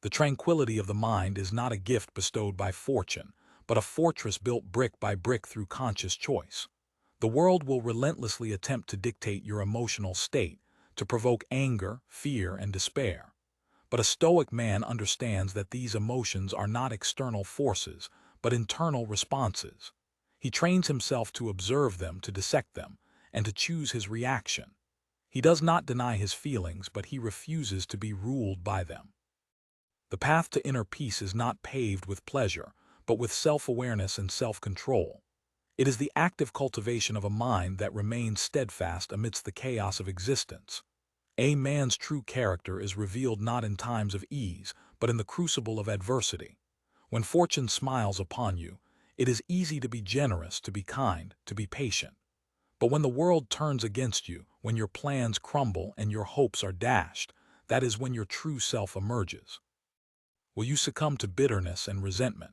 The tranquility of the mind is not a gift bestowed by fortune, but a fortress built brick by brick through conscious choice. The world will relentlessly attempt to dictate your emotional state, to provoke anger, fear, and despair. But a Stoic man understands that these emotions are not external forces, but internal responses. He trains himself to observe them, to dissect them, and to choose his reaction. He does not deny his feelings, but he refuses to be ruled by them. The path to inner peace is not paved with pleasure, but with self-awareness and self-control. It is the active cultivation of a mind that remains steadfast amidst the chaos of existence. A man's true character is revealed not in times of ease, but in the crucible of adversity. When fortune smiles upon you, it is easy to be generous, to be kind, to be patient. But when the world turns against you, when your plans crumble and your hopes are dashed, that is when your true self emerges. Will you succumb to bitterness and resentment?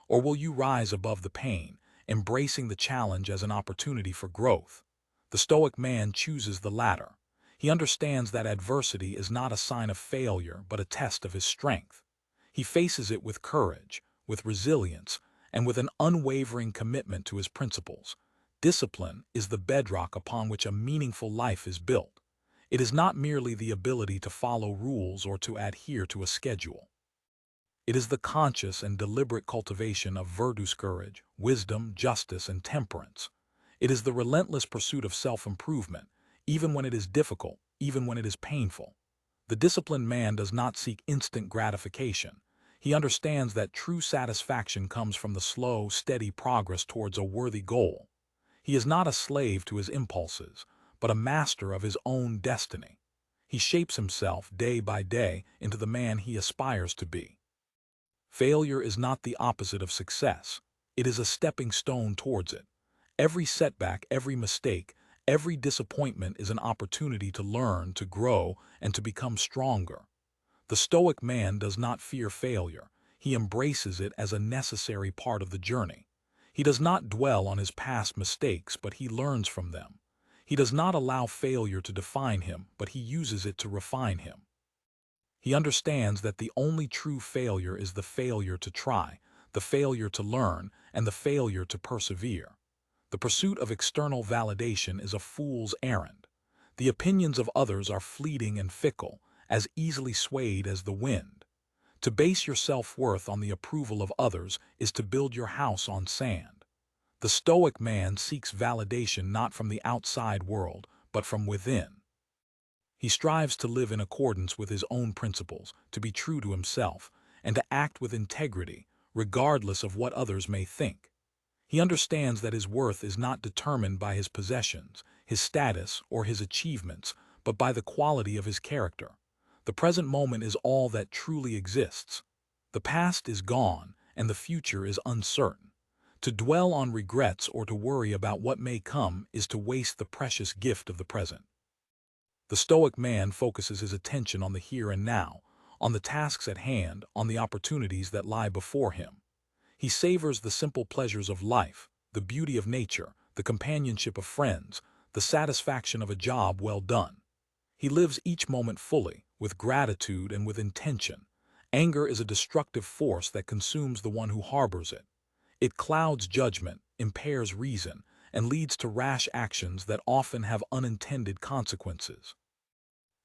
Or will you rise above the pain, embracing the challenge as an opportunity for growth? The Stoic man chooses the latter. He understands that adversity is not a sign of failure, but a test of his strength. He faces it with courage, with resilience, and with an unwavering commitment to his principles. Discipline is the bedrock upon which a meaningful life is built. It is not merely the ability to follow rules or to adhere to a schedule. It is the conscious and deliberate cultivation of virtues, courage, wisdom, justice, and temperance. It is the relentless pursuit of self-improvement, even when it is difficult, even when it is painful. The disciplined man does not seek instant gratification. He understands that true satisfaction comes from the slow, steady progress towards a worthy goal. He is not a slave to his impulses, but a master of his own destiny. He shapes himself day by day into the man he aspires to be. Failure is not the opposite of success. It is a stepping stone towards it. Every setback, every mistake, every disappointment is an opportunity to learn, to grow, and to become stronger. The Stoic man does not fear failure. He embraces it as a necessary part of the journey. He does not dwell on his past mistakes, but he learns from them. He does not allow failure to define him, but he uses it to refine him. He understands that the only true failure is the failure to try, the failure to learn, and the failure to persevere. The pursuit of external validation is a fool's errand. The opinions of others are fleeting and fickle, as easily swayed as the wind. To base your self-worth on the approval of others is to build your house on sand. The Stoic man seeks validation not from the outside world, but from within. He strives to live in accordance with his own principles, to be true to himself, and to act with integrity, regardless of what others may think. He understands that his worth is not determined by his possessions, his status, or his achievements, but by the quality of his character. The present moment is all that truly exists. The past is gone, and the future is uncertain. To dwell on regrets or to worry about what may come is to waste the precious gift of the present. The Stoic man focuses his attention on the here and now, on the tasks at hand, on the opportunities that lie before him. He savors the simple pleasures of life, the beauty of nature, the companionship of friends, the satisfaction of a job well done. He lives each moment fully, with gratitude and with intention. Anger is a destructive force that consumes the one who harbors it. It clouds judgment, impairs reason, and leads to rash actions that often have unintended consequences.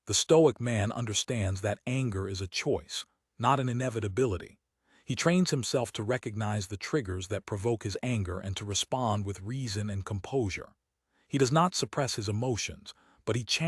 The Stoic man understands that anger is a choice, not an inevitability. He trains himself to recognize the triggers that provoke his anger and to respond with reason and composure. He does not suppress his emotions, but he